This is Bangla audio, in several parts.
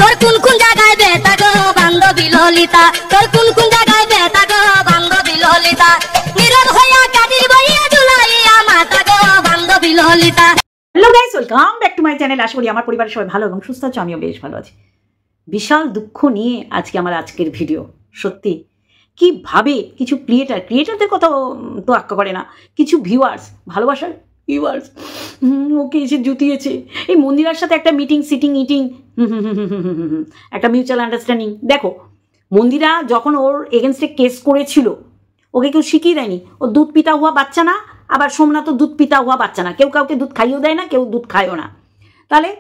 তোর কোন কোন জায়গায় বেতা গো বান্ধবী ললিতা, তোর কোন কোন জায়গায় বেতা গো বান্ধবী ললিতা, নীরব হইয়া কাটির বইয়া ঝুলাইয়া মাতা গো বান্ধবী ললিতা। Hello guys, welcome back to my channel. আশা করি আমার পরিবারের সবাই ভালো এবং সুস্থ আছে, আমিও বেশ ভালো আছি। বিশাল দুঃখ নিয়ে আমার আজকের ভিডিও। সত্যি কিভাবে কিছু ক্রিয়েটারদের কথা তো আক্কা করে না, কিছু ভিউয়ার্স, ভালোবাসার ভিউয়ার্স ওকে এসে জুতিয়েছে। এই মন্দিরার সাথে একটা মিটিং ইটিং একটা মিউচুয়াল আন্ডারস্ট্যান্ডিং। দেখো, মন্দিরা যখন ওর এগেনস্টে কেস করেছিল, ওকে কেউ শিখিয়ে দেয়নি। ও দুধ পিতা হওয়া বাচ্চা না, আবার সোমনাথও দুধ পিতা হওয়া বাচ্চা না। কেউ কাউকে দুধ খাইয়েও দেয় না, কেউ দুধ খায়ও না। তাহলে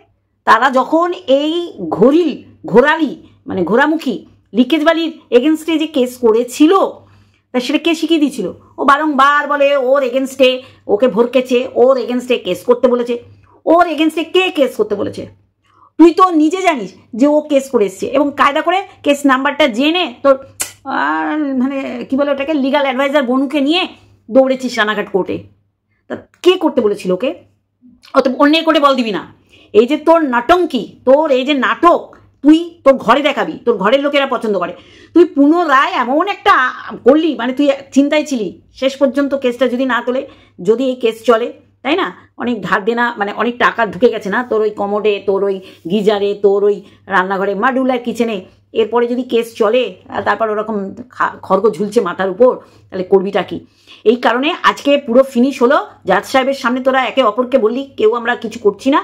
তারা যখন এই ঘোরালি মানে ঘোরামুখী লিকেজ বালির এগেনস্টে যে কেস করেছিল, তা সেটা কে শিখিয়ে দিয়েছিল? ও বারংবার বলে ওর এগেনস্টে ওকে ভরকেছে, ওর এগেনস্টে কেস করতে বলেছে। ওর এগেনস্টে কে কেস করতে বলেছে? তুই তো নিজে জানিস যে ও কেস করে এসছে, এবং কায়দা করে কেস নাম্বারটা জেনে তোর মানে কি বলে ওটাকে, লিগাল অ্যাডভাইজার বনুকে নিয়ে দৌড়েছিস রানাঘাট কোর্টে। তা কে করতে বলেছিল ওকে? অত অন্যের কোর্টে বল দিবি না। এই যে তোর নাটঙ্কি, তোর এই যে নাটক তুই তোর ঘরে দেখাবি, তোর ঘরের লোকেরা পছন্দ করে। তুই পুনরায় এমন একটা করলি, মানে তুই চিন্তায় ছিলি শেষ পর্যন্ত কেসটা যদি না তোলে, যদি এই কেস চলে, তাই না? অনেক ধার দেনা, মানে অনেক টাকা ঢুকে গেছে না তোর ওই কমোডে, তোর ওই গিজারে, তোর ওই রান্নাঘরে, মডুলার কিচেনে। এরপরে যদি কেস চলে, তারপর ওরকম খড়গ ঝুলছে মাথার উপর, তাহলে করবিটা কি? এই কারণে আজকে পুরো ফিনিশ হলো। জাজ সাহেবের সামনে তোরা একে অপরকে বললি কেউ আমরা কিছু করছি না,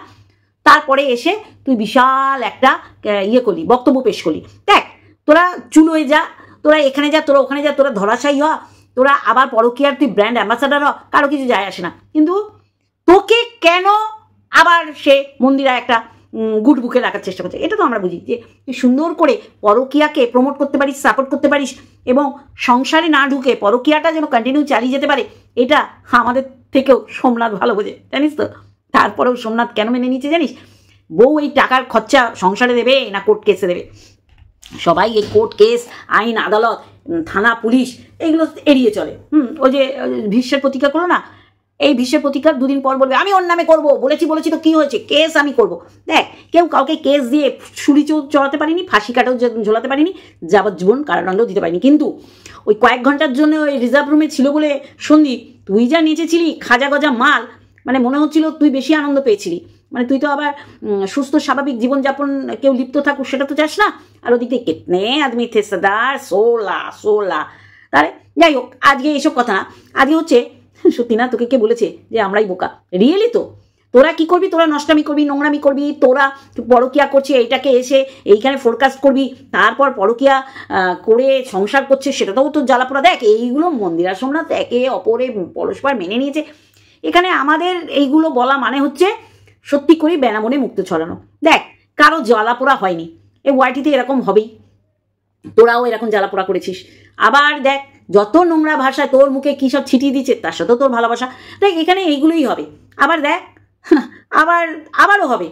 তারপরে এসে তুই বিশাল একটা করলি, বক্তব্য পেশ করলি। দেখ, তোরা চুল হয়ে যা, তোরা এখানে যা, তোরা ওখানে যা, তোরা ধরাশায়ী হ, তোরা আবার পরকীয়ার তুই ব্র্যান্ড অ্যাম্বাসাডার হ, কারো কিছু যায় আসে না। কিন্তু তোকে কেন আবার সে মন্দিরা একটা গুড বুকে রাখার চেষ্টা করছে? এটা তো আমরা বুঝি যে তুই সুন্দর করে পরকীয়াকে প্রমোট করতে পারিস, সাপোর্ট করতে পারিস, এবং সংসারে না ঢুকে পরকীয়াটা যেন কন্টিনিউ চালিয়ে যেতে পারে। এটা আমাদের থেকেও সোমনাথ ভালো বোঝে, জানিস তো। তারপরেও সোমনাথ কেন মেনে নিচ্ছে জানিস? বউ এই টাকার খরচা সংসারে দেবে না কোর্ট কেসে দেবে? সবাই এই কোর্ট কেস, আইন আদালত, থানা পুলিশ এইগুলো এড়িয়ে চলে। ওই যে ভীষ্মের প্রতিজ্ঞা করলো না, এই ভীষ্মের প্রতিজ্ঞার দুদিন পর বলবে আমি ওর নামে করবো, বলেছি তো কি হয়েছে, কেস আমি করব। দেখ, কেউ কাউকে কেস দিয়ে ছুরি চড়াতে পারিনি, ফাঁসি কাটাও ঝোলাতে পারিনি, যাবজ্জীবন কারাদণ্ড দিতে পারিনি। কিন্তু ওই কয়েক ঘন্টার জন্য ওই রিজার্ভ রুমে ছিল বলে সন্দীপ, তুই যা নেচেছিলি খাজা গজা মাল, মানে মনে হচ্ছিল তুই বেশি আনন্দ পেয়েছিলি। মানে তুই তো আবার সুস্থ স্বাভাবিক জীবনযাপন কেউ লিপ্ত থাকুক সেটা তো চাস না। আর ওদিকে কিতনে আদমি থে সদার 16 তাহলে যাই হোক, আজকে এইসব কথা না, আজকে হচ্ছে সত্যি না, তোকে কে বলেছে যে আমরাই বোকা? রিয়েলি তো তোরা কি করবি? তোরা নষ্টামি করবি, নোংরামি করবি, তোরা পরকিয়া করছে এইটাকে এসে এইখানে ফোরকাস্ট করবি, তারপর পরকিয়া করে সংসার করছে, সেটাতেও তো জ্বালাপোড়া। দেখ, এইগুলো মন্দিরা সোমনাথ একে অপরে পরস্পর মেনে নিয়েছে। এখানে আমাদের এইগুলো বলা মানে হচ্ছে সত্যি করে বেনামনে মুক্ত ছড়ানো। দেখ, কারো জ্বালাপোড়া হয়নি, এই ওয়াইটিতে এরকম হবেই, তোরাও এরকম জ্বালাপোড়া করেছিস। আবার দেখ, যত নোংরা ভাষায় তোর মুখে কী সব ছিটিয়ে দিচ্ছে, তার সাথেও তোর ভালোবাসা। দেখ, এখানে এইগুলোই হবে। আবার দেখ, আবারও হবে।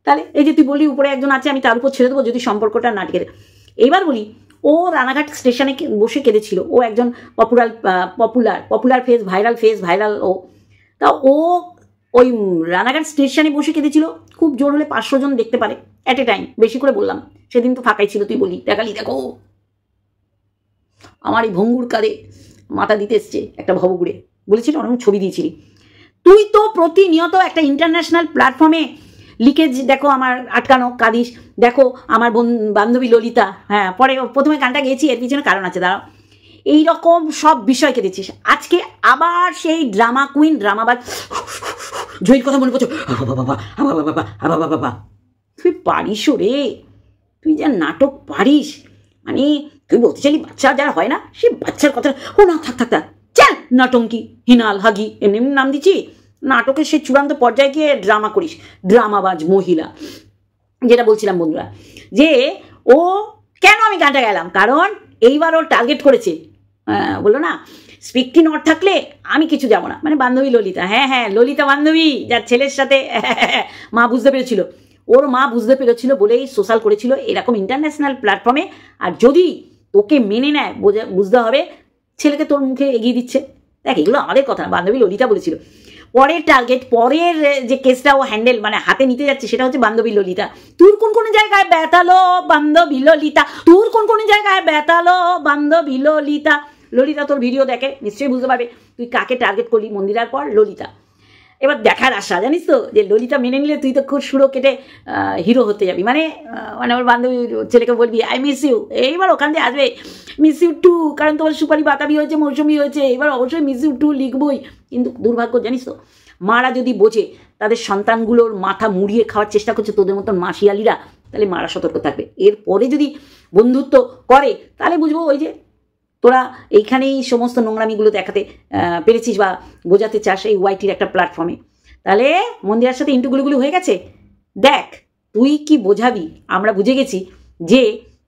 তাহলে এই যে তুই বলি উপরে একজন আছে, আমি তার উপর ছেড়ে দেবো যদি সম্পর্কটা না টিকে। এইবার বলি, ও রানাঘাট স্টেশনে বসে কেঁদেছিল। ও একজন পপুলার ফেস, ভাইরাল ও। তা ও ওই রানাঘাট স্টেশনে বসে কেঁদেছিল। খুব জোর হলে 500 জন দেখতে পারে অ্যাট এ টাইম, বেশি করে বললাম। সেদিন তো ফাঁকাই ছিল, তুই বলি দেখালি, দেখো আমার এই ভঙ্গুর কারে মাথা দিতে এসছে একটা ভবঘুরে, বলেছিল, অনেক ছবি দিয়েছিলি। তুই তো প্রতিনিয়ত একটা ইন্টারন্যাশনাল প্ল্যাটফর্মে লিকেজ, দেখো আমার আটকানো কাঁদিস, দেখো আমার বান্ধবী ললিতা, হ্যাঁ পরে প্রথমে গানটা গেয়েছি, এর পিছনে কারণ আছে, দাঁড়াও। এইরকম সব বিষয়কে দিচ্ছিস। আজকে আবার সেই ড্রামা কুইন, ড্রামাবাজ জয়ীর কথা মনে পড়ছো, বাবা তুই পারিস রে, তুই যা নাটক পারিস। মানে তুই বলতে চাইলি বাচ্চা যারা হয় না, সে বাচ্চার কথা। ও না, থাক চল, নাটঙ্কি, হিনাল, হাগি, এমনি নাম দিচ্ছি। নাটকের সে চূড়ান্ত পর্যায়ে গিয়ে ড্রামা করিস, ড্রামাবাজ মহিলা। যেটা বলছিলাম বন্ধুরা, যে ও কেন আমি গানটা গেলাম, কারণ এইবার ওর টার্গেট করেছে। বললো না, স্পিকটি নট থাকলে আমি কিছু যাবো না। মানে বান্ধবী ললিতা, হ্যাঁ ললিতা বান্ধবী, যার ছেলের সাথে মা বুঝতে পেরেছিল, ওর মা বুঝতে পেরেছিল বলেই সোশ্যাল করেছিল এরকম ইন্টারন্যাশনাল প্ল্যাটফর্মে। আর যদি তোকে মেনে নেয়, বুঝতে হবে ছেলেকে তোর মুখে এগিয়ে দিচ্ছে। দেখ, এগুলো আমাদের কথা না, বান্ধবী ললিতা বলেছিল। পরের টার্গেট, পরের যে কেসটা ও হ্যান্ডেল মানে হাতে নিতে যাচ্ছে সেটা হচ্ছে বান্ধবী ললিতা। তোর কোন জায়গায় ব্যথালো বান্ধবী ললিতা, তোর কোন জায়গায় ব্যথালো বান্ধবী ললিতা। ললিতা তোর ভিডিও দেখে, নিশ্চয়ই বুঝতে পারবে তুই কাকে টার্গেট করলি। মন্দিরার পর ললিতা। এবার দেখার আশা, জানিস তো যে ললিতা মেনে নিলে তুই তো খুব সুরো কেটে হিরো হতে যাবি, মানে ওর বান্ধবী ছেলেকে বলবি আই মিস ইউ। এইবার ওখান দিয়ে আসবে মিস ইউ টু, কারণ তোমার সুপারি বাতাবি হয়েছে, মৌসুমি হয়েছে, এবার অবশ্যই মিস ইউ টু লিখবই। কিন্তু দুর্ভাগ্য জানিস তো, মারা যদি বোঝে তাদের সন্তানগুলোর মাথা মুড়িয়ে খাওয়ার চেষ্টা করছে তোদের মতন মাসিয়ালিরা, তাহলে মারা সতর্ক থাকবে। এরপরে যদি বন্ধুত্ব করে তাহলে বুঝবো ওই যে তোরা এইখানেই সমস্ত নোংরামিগুলো দেখাতে পেরেছিস বা বোঝাতে চাস এই ওয়াইটির একটা প্ল্যাটফর্মে। তাহলে মন্দিরার সাথে ইন্টুগুলোগুলো হয়ে গেছে। দেখ তুই কি বোঝাবি, আমরা বুঝে গেছি যে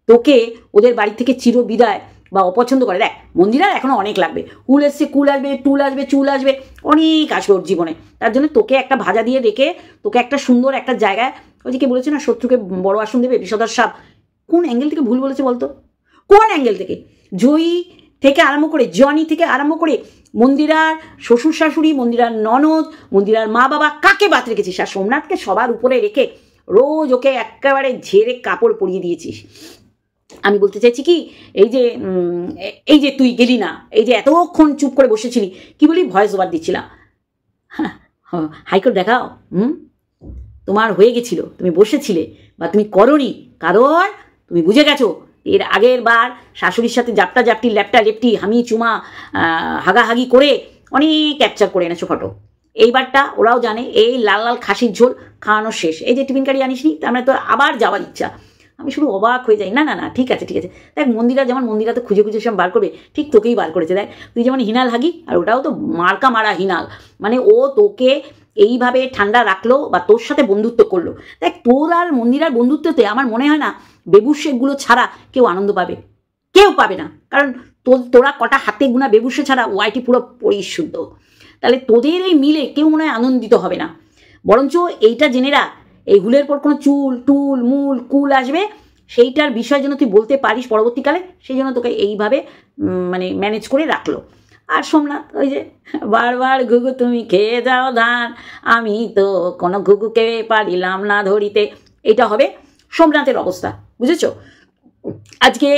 তোকে ওদের বাড়ি থেকে চির বিদায় বা অপছন্দ করে। দেখ মন্দিরার এখনো অনেক লাগবে, কুল এসছে, কুল আসবে, টুল আসবে, চুল আসবে, অনেক আসবে ওর জীবনে। তার জন্য তোকে একটা ভাজা দিয়ে রেখে তোকে একটা সুন্দর একটা জায়গায়, ওই যে কে বলেছে না শত্রুকে বড় আসন দেবে বিষধর সাপ, কোন অ্যাঙ্গেল থেকে ভুল বলেছে বলতো? কোন অ্যাঙ্গেল থেকে? জয়ী থেকে আরম্ভ করে, জনি থেকে আরম্ভ করে মন্দিরার শ্বশুর শাশুড়ি, মন্দিরার ননদ, মন্দিরার মা বাবা, কাকে বাদ রেখেছিস? আর সোমনাথকে সবার উপরে রেখে রোজ ওকে একেবারে ঝেড়ে কাপড় পরিয়ে দিয়েছিস। আমি বলতে চাইছি কি, এই যে তুই গেলি না, এই যে এতক্ষণ চুপ করে বসেছিলি, কি বলি ভয়েস ওভার দিচ্ছিলাম, হাইকোর্ট দেখাও। তোমার হয়ে গেছিল, তুমি বসেছিলে বা তুমি করনি, কারণ তুমি বুঝে গেছো এর আগের বার শাশুড়ির সাথে জাপটা জাপটি, ল্যাপটা লেপটি, হামি চুমা হাগাহাগি করে অনেক ক্যাপচার করে এনেছো ফটো। এইবারটা ওরাও জানে এই লাল লাল খাসির ঝোল খাওয়ানো শেষ। এই যে টিফিন কারি আনিসনি, তার মানে তোর আবার যাওয়ার ইচ্ছা। আমি শুধু অবাক হয়ে যাই। না না না, ঠিক আছে ঠিক আছে। দেখ মন্দিরা যেমন মন্দিরা তো খুঁজে খুঁজে সব বার করবে, ঠিক তোকেই বার করেছে। দেখ তুই যেমন হিনাল হাগি, আর ওটাও তো মার্কা মারা হিনাল, মানে ও তোকে এইভাবে ঠান্ডা রাখলো বা তোর সাথে বন্ধুত্ব করলো। দেখ তোর আর মন্দিরার বন্ধুত্বতে আমার মনে হয় না বেবুশেকগুলো ছাড়া কেউ আনন্দ পাবে, কেউ পাবে না। কারণ তোরা কটা হাতে গুনা বেবুসে ছাড়া ওয়াইটি পুরো পরিশুদ্ধ। তাহলে তোদের এই মিলে কেউ মনে হয় আনন্দিত হবে না। বরঞ্চ এইটা জেনে রাখ, এই হুলের পর কোনো চুল টুল মূল কুল আসবে, সেইটার বিষয় যেন তুই বলতে পারিস পরবর্তীকালে, সেই জন্য তোকে এইভাবে মানে ম্যানেজ করে রাখলো। আর সোমনাথ ওই যে বারবার ঘুঘু তুমি খেয়ে যাও ধান, আমি তো কোনো ঘুঘুকে পারিলাম না ধরিতে, এটা হবে সোমনাথের অবস্থা। বুঝেছো? আজকে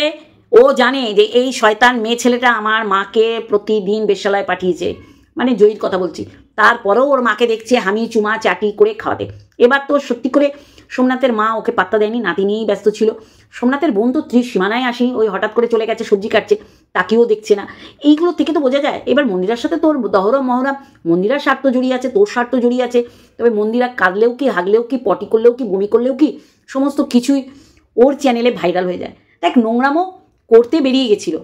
ও জানে যে এই শয়তান মেয়ে ছেলেটা আমার মাকে প্রতিদিন বেশ্যালয়ে পাঠিয়েছে, মানে জয়ীর কথা বলছি। তারপরেও ওর মাকে দেখছে হামি চুমা চাটি করে খাওয়াতে। এবার তো সত্যি করে সোমনাথের মা ওকে পাত্তা দেয়নি, নাতি নিয়েই ব্যস্ত ছিল। সোমনাথের বোন তো সীমানায় আসেনি, ওই হঠাৎ করে চলে গেছে সবজি কাটছে, তাকেও দেখছে না। এইগুলো থেকে তো বোঝা যায় এবার মন্দিরার সাথে তোর দহরম মহরম, মন্দিরার স্বার্থ জড়িয়ে আছে, তোর স্বার্থ জড়িয়ে আছে। তবে মন্দিরা কাঁদলেও কি, হাগলেও কি, পটি করলেও কি, বমি করলেও কি, সমস্ত কিছুই ওর চ্যানেলে ভাইরাল হয়ে যায়। দেখ নোংরামো করতে বেরিয়ে গেছিল,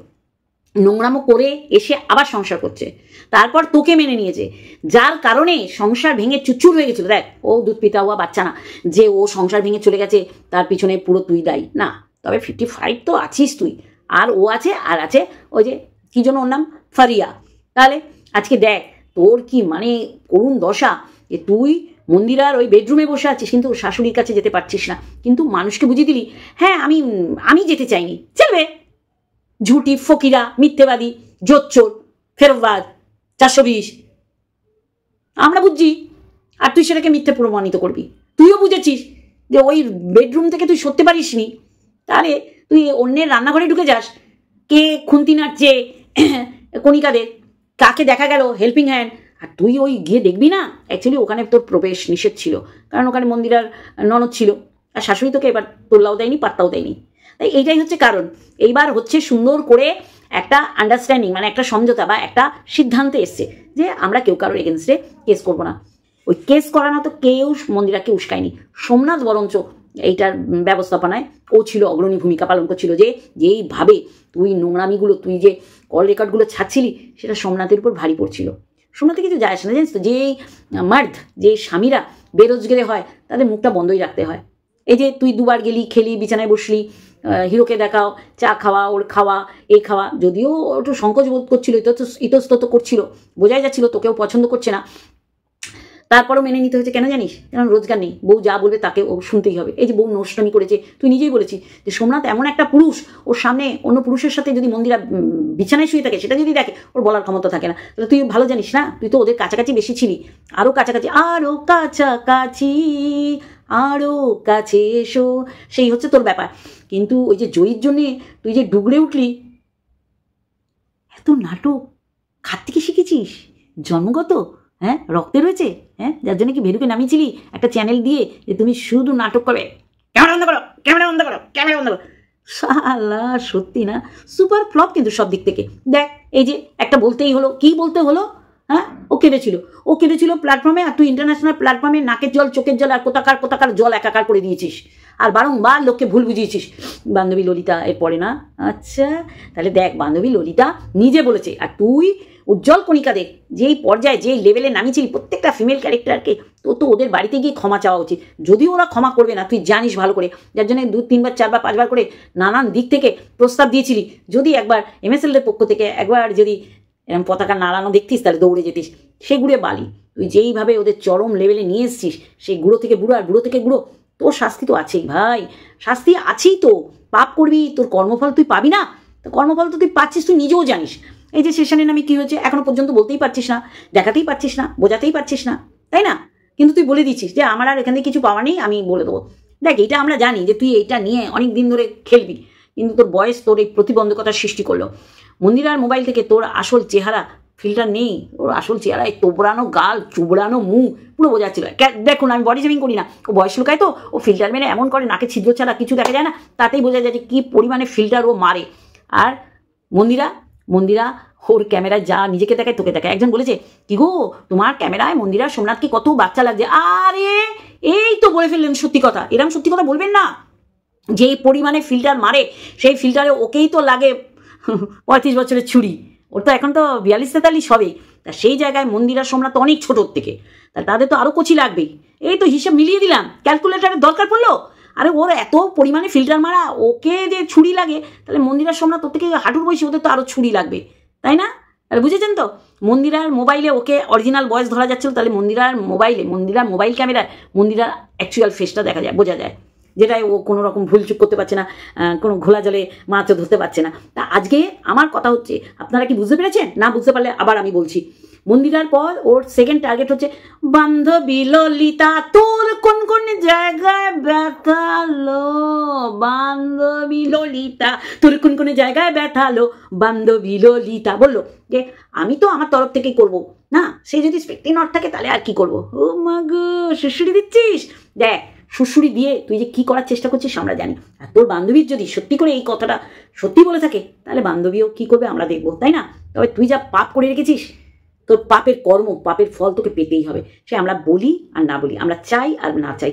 নোংরামো করে এসে আবার সংসার করছে, তারপর তোকে মেনে নিয়েছে, যার কারণে সংসার ভেঙে চুরচুর হয়ে গেছিল। দেখ ও দুধ পিতা হওয়া বাচ্চা না যে ও সংসার ভেঙে চলে গেছে তার পিছনে পুরো তুই দায়ী না। তবে 55 তো আছিস তুই, আর ও আছে, আর আছে ওই যে কি জন্য ওর নাম ফারিয়া। তাহলে আজকে দেখ তোর কি মানে করুণ দশা, যে তুই মন্দিরার ওই বেডরুমে বসে আছিস কিন্তু শাশুড়ির কাছে যেতে পারছিস না, কিন্তু মানুষকে বুঝিয়ে দিলি হ্যাঁ আমি যেতে চাইনি। চলবে? ঝুটি ফকিরা, মিথ্যেবাদী, জোচ্চোর, ফেরতবাজ, 420 আমরা বুঝছি, আর তুই সেটাকে মিথ্যে প্রমাণিত করবি। তুইও বুঝেছিস যে ওই বেডরুম থেকে তুই সরতে পারিস নি, তাহলে তুই অন্যের রান্নাঘরে ঢুকে যাস, কে খুন্তি নাড়ছে কণিকাদের, কাকে দেখা গেল হেল্পিং হ্যান্ড, আর তুই ওই গিয়ে দেখবি না। অ্যাকচুয়ালি ওখানে তোর প্রবেশ নিষেধ ছিল, কারণ ওখানে মন্দিরার ননদ ছিল, আর শাশুড়ি তোকে এবার তোল্লাও দেয়নি, পাত্তাও দেয়নি। তাই এইটাই হচ্ছে কারণ। এইবার হচ্ছে সুন্দর করে একটা আন্ডারস্ট্যান্ডিং, মানে একটা সমঝোতা বা একটা সিদ্ধান্তে এসছে যে আমরা কেউ কারোর এগেনস্টে কেস করবো না। ওই কেস করানো তো কেউ মন্দিরাকে উস্কায়নি, সোমনাথ বরঞ্চ এইটার ব্যবস্থাপনায় ও ছিল অগ্রণী ভূমিকা পালন করছিল। যে যেইভাবে তুই নোংরামিগুলো, তুই যে কল রেকর্ডগুলো ছাড়ছিলি, সেটা সোমনাথের উপর ভারী পড়ছিল। সোমনাথে কিছু যায় আসে না, জানিস তো, যেই মার্দ, যে স্বামীরা বেরোজগারে হয় তাদের মুখটা বন্ধই রাখতে হয়। এই যে তুই দুবার গেলি, খেলি, বিছানায় বসলি, হিরোকে দেখাও, চা খাওয়া, ওর খাওয়া, এই খাওয়া, যদিও একটু সংকোচ বোধ করছিল, ইতস্তত করছিল, বোঝাই যাচ্ছিল তোকেও পছন্দ করছে না। তারপরও মেনে নিতে হয়েছে, কেন জানিস? কারণ রোজগার নেই, বউ যা বলবে তাকে ও শুনতেই হবে। এই যে বউ নষ্টামি করেছে, তুই নিজেই বলেছিস যে সোমনাথ এমন একটা পুরুষ, ওর সামনে অন্য পুরুষের সাথে যদি মন্দিরা বিছানায় শুয়ে থাকে, সেটা যদি দেখে, ওর বলার ক্ষমতা থাকে না। তাহলে তুই ভালো জানিস না, তুই তো ওদের কাছাকাছি বেশি ছিলি, আরও কাছাকাছি, আরও কাছাকাছি, আরও কাছে এসো, সেই হচ্ছে তোর ব্যাপার। কিন্তু ওই যে জয়ীর জন্যে তুই যে ডুগরে উঠলি, এত নাটক খাত থেকে শিখেছিস? জন্মগত, হ্যাঁ, রক্তে রয়েছে, হ্যাঁ, যার জন্য কি ভেরুকে নামিয়েছিলি একটা চ্যানেল দিয়ে যে তুমি শুধু নাটক করবে, ক্যামেরা বন্ধ করো, ক্যামেরা বন্ধ করো, ক্যামেরা বন্ধ করো। শালা সত্যি না, সুপার ফ্লপ কিন্তু সব দিক থেকে। দেখ এই যে একটা বলতেই হলো, কি বলতে হলো, হ্যাঁ, ও কেঁদেছিল প্ল্যাটফর্মে, আর তুই ইন্টারন্যাশনাল প্ল্যাটফর্মে নাকের জল, চোখের জল আর কোথাকার জল একাকার করে দিয়েছিস, আর বারংবার লোককে ভুল বুঝিয়েছিস। বান্ধবী ললিতা এর পরে না? আচ্ছা, তাহলে দেখ, বান্ধবী ললিতা নিজে বলেছে, আর তুই উজ্জ্বল কণিকা দেখ, যেই পর্যায়ে যেই লেভেলে নামিয়েছিলি প্রত্যেকটা ফিমেল ক্যারেক্টারকে, তো ওদের বাড়িতে গিয়ে ক্ষমা চাওয়া উচিত। যদিও ওরা ক্ষমা করবে না, তুই জানিস ভালো করে, যার জন্য 2, 3 বার 4 বার 5 বার করে নানান দিক থেকে প্রস্তাব দিয়েছিলি। যদি একবার MSLদের পক্ষ থেকে একবার যদি এরকম পতাকা নাড়ানো দেখতিস, তাহলে দৌড়ে যেতিস। সে গুড়ে বালি, তুই যেইভাবে ওদের চরম লেভেলে নিয়ে এসছিস, সেই গুঁড়ো থেকে বুড়ো আর বুড়ো থেকে গুঁড়ো, তোর শাস্তি তো আছেই ভাই, শাস্তি আছেই। তো পাপ করবি, তোর কর্মফল তুই পাবি না? তো কর্মফল তো তুই পাচ্ছিস, তুই নিজেও জানিস। এই যে সেশনের নামে কি হয়েছে এখনো পর্যন্ত বলতেই পারছিস না, দেখাতেই পারছিস না, বোঝাতেই পারছিস না, তাই না? কিন্তু তুই বলে দিচ্ছিস যে আমার আর এখান থেকে কিছু পাওয়া নেই, আমি বলে দেবো। দেখ, এটা আমরা জানি যে তুই এইটা নিয়ে অনেক দিন ধরে খেলবি, কিন্তু তোর বয়স তোর এই প্রতিবন্ধকতার সৃষ্টি করলো। মন্দিরার মোবাইল থেকে তোর আসল চেহারা, ফিল্টার নেই, ওর আসল চেহারা এই তোবড়ানো গাল, চুবড়ানো মুখ পুরো বোঝাচ্ছিল। দেখুন, আমি বডি শেমিং করি না, ও বয়স লুকায় তো, ও ফিল্টার মেনে এমন করে, নাকে ছিদ্র ছাড়া কিছু দেখা যায় না, তাতেই বোঝা যায় যে কী পরিমাণে ফিল্টার ও মারে। আর মন্দিরা ওর ক্যামেরায় যা নিজেকে দেখায়, তোকে দেখায়। একজন বলেছে, কি গো তোমার ক্যামেরায় মন্দিরা সোমনাথকে কত বাচ্চা লাগছে। আরে এই তো বলে ফেললেন সত্যি কথা। এরকম সত্যি কথা বলবেন না। যেই পরিমাণে ফিল্টার মারে, সেই ফিল্টারে ওকেই তো লাগে 35 বছরের ছুরি, ওর তো এখন তো 42-43 হবে। তা সেই জায়গায় মন্দিরা সোমনাথ অনেক ছোটোর থেকে, তাদের তো আরও কচি লাগবেই। এই তো হিসাব মিলিয়ে দিলাম, ক্যালকুলেটারের দরকার পড়লো। আরে ওর এত পরিমাণে ফিল্টার মারা, ওকে যে ছুরি লাগে, তাহলে মন্দিরার সোমনাথ ওর থেকে হাঁটুর বয়সী, ওদের তো আরও ছুরি লাগবে, তাই না? তাহলে বুঝেছেন তো, মন্দিরার মোবাইলে ওকে অরিজিনাল ভয়েস ধরা যাচ্ছিল, তাহলে মন্দিরার মোবাইল ক্যামেরায় মন্দিরার অ্যাকচুয়াল ফেসটা দেখা যায়, বোঝা যায়, যেটাই ও কোনো রকম ভুলচুক করতে পারছে না, কোনো ঘোলা জলে মাছ ধরতে পারছে না। তা আজকে আমার কথা হচ্ছে, আপনারা কি বুঝতে পেরেছেন? না বুঝতে পারলে আবার আমি বলছি। মন্দিরার পর ওর সেকেন্ড টার্গেট হচ্ছে বান্ধবী ললিতা, তোর কোন কোন জায়গায় ব্যথালো বান্ধবী ললিতা, তোর কোন কোন জায়গায় ব্যথালো বান্ধবী ললিতা। বললো যে আমি তো আমার তরফ থেকেই করবো না, সে যদি স্পেক্টি নট থাকে তাহলে আর কি করবো। ও মা গো, সুশুরি দিচ্ছিস? দেখ, সুশুরি দিয়ে তুই যে কি করার চেষ্টা করছিস আমরা জানি। আর তোর বান্ধবীর যদি সত্যি করে এই কথাটা সত্যি বলে থাকে, তাহলে বান্ধবীও কি করবে আমরা দেখবো, তাই না? তবে তুই যা পাপ করে রেখেছিস, তোর পাপের কর্ম, পাপের ফল তোকে পেতেই হবে। সে আমরা বলি আর না বলি, আমরা চাই আর না চাই।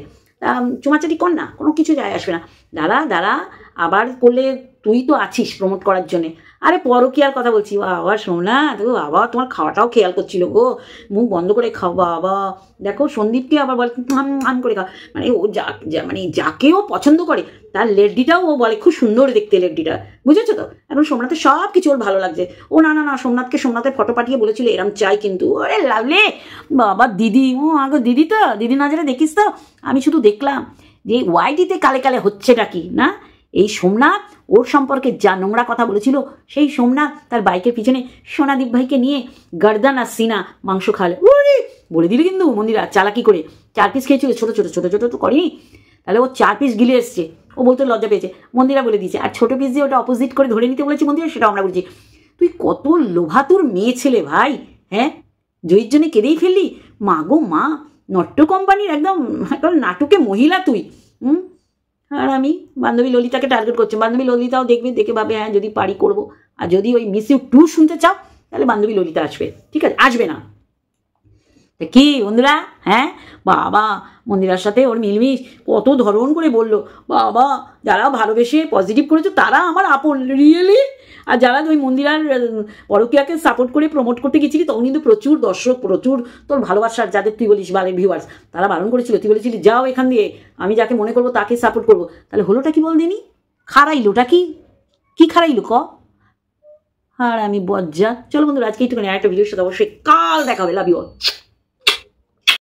চুমাচাটি কর না, কোনো কিছু যায় আসবে না। দাঁড়া আবার করলে, তুই তো আছিস প্রমোট করার জন্যে। আরে পরকীয়ার কথা বলছি, বাবা শোনা, দেখো বাবা তোমার খাওয়াটাও খেয়াল করছিল গো, মুখ বন্ধ করে খাও বাবা। দেখো সন্দীপকে আবার বলে আম করে খাও, মানে ও মানে যাকেও পছন্দ করে তার লেডিটাও ও বলে খুব সুন্দর দেখতে লেডিটা, বুঝেছো তো? এখন সোমনাথের সব কিছু ওর ভালো লাগছে। ও না সোমনাথের ফটো পাঠিয়ে বলেছিল এরম চাই, কিন্তু ওরে লাভলে বাবা দিদি, ও আগো দিদি, তো দিদি নজরে দেখিস তো। আমি শুধু দেখলাম যে ওয়াইটিতে কালে হচ্ছেটা কি না, এই সোমনাথ ওর সম্পর্কে যা নোংরা কথা বলেছিল, সেই সোমনাথ তার বাইকের পিছনে সোনাদীপ ভাইকে নিয়ে গর্দান আর সিনা মাংস খালে। ওরে বলে দিলি কিন্তু মন্দিরা চালাকি করে 4 পিস খেয়েছিল, ছোট তো করেনি, তাহলে ও 4 পিস গিলে এসছে। ও বলতে লজ্জা পেয়েছে, মন্দিরা বলে দিয়েছে। আর ছোট পিস দিয়ে ওটা অপোজিট করে ধরে নিতে বলেছি মন্দিরা, সেটা আমরা বলছি। তুই কত লোভাতুর মেয়ে ছেলে ভাই, হ্যাঁ? জয়ীর জন্য কেঁদেই ফেললি। মা গো মা, নট্য কোম্পানির একদম নাটকে মহিলা তুই। আর আমি বান্ধবী ললিতাকে টার্গেট করছি। বান্ধবী ললিতাও দেখবে, দেখে ভাবে হ্যাঁ যদি পারি করবো। আর যদি ওই মিস ইউ 2 শুনতে চাও, তাহলে বান্ধবী ললিতা আসবে, ঠিক আছে? আসবে না কি বন্ধুরা? হ্যাঁ বাবা, মন্দিরার সাথে ওর মিলমিশ কত ধরন করে বললো। বাবা, যারা ভালোবেসে পজিটিভ করেছো তারা আমার আপন, রিয়েলি। আর যারা ওই মন্দিরার পরকীয়াকে সাপোর্ট করে প্রমোট করতে গেছিলি, তখন কিন্তু প্রচুর দর্শক, প্রচুর তোর ভালোবাসার যাদের তুই বলিস ভালো ভিউয়ার্স, তারা বারণ করেছিল। তুই বলেছিলি যাও এখান দিয়ে, আমি যাকে মনে করবো তাকে সাপোর্ট করবো। তাহলে হলোটা কি বল দিনি? খারাইলোটা কি খারাইলো ক? আর আমি বজ্জা। চলো বন্ধুরা, আজকে এইটুকুনি, আরেকটা ভিডিওর সাথে অবশ্যই কাল দেখা হবে। Love you all.